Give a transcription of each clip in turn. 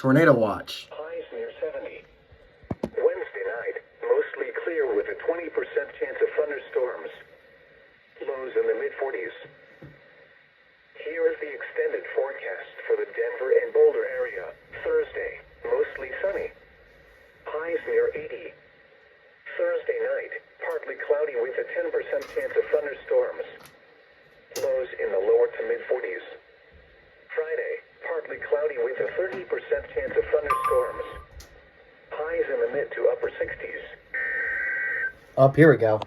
Tornado watch. Highs near 70. Wednesday night, mostly clear with a 20% chance of thunderstorms. Lows in the mid-40s. Here is the extended forecast for the Denver and Boulder area. Thursday, mostly sunny. Highs near 80. Thursday night, partly cloudy with a 10% chance of thunderstorms. Lows in the lower to mid-40s. Friday, partly cloudy with a 30% chance of thunderstorms. Highs in the mid to upper 60s. Up, here we go.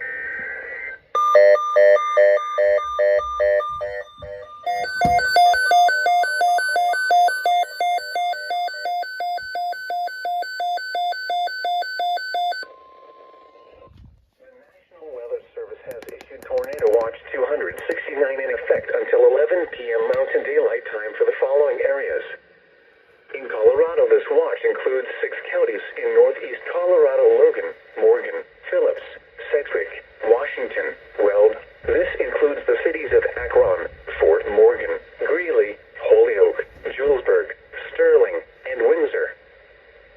Tornado Watch 269 in effect until 11 p.m. Mountain Daylight Time for the following areas. In Colorado, this watch includes 6 counties in northeast Colorado: Logan, Morgan, Phillips, Sedgwick, Washington, Weld. This includes the cities of Akron, Fort Morgan, Greeley, Holyoke, Julesburg, Sterling, and Windsor.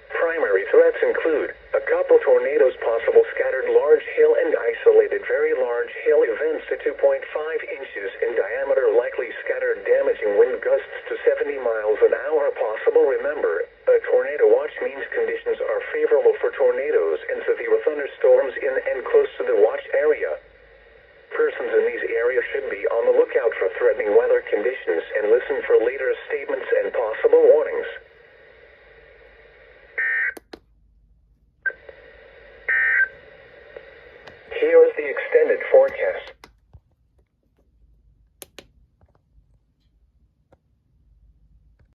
Primary threats include a couple tornadoes, possible scattered large hail, and isolated very large hail events to 2.5 inches in diameter, likely scattered damaging wind gusts to 70 miles an hour possible. Remember, a tornado watch means conditions are favorable for tornadoes and severe thunderstorms in and close to the watch area. Persons in these areas should be on the lookout for threatening weather conditions and listen for later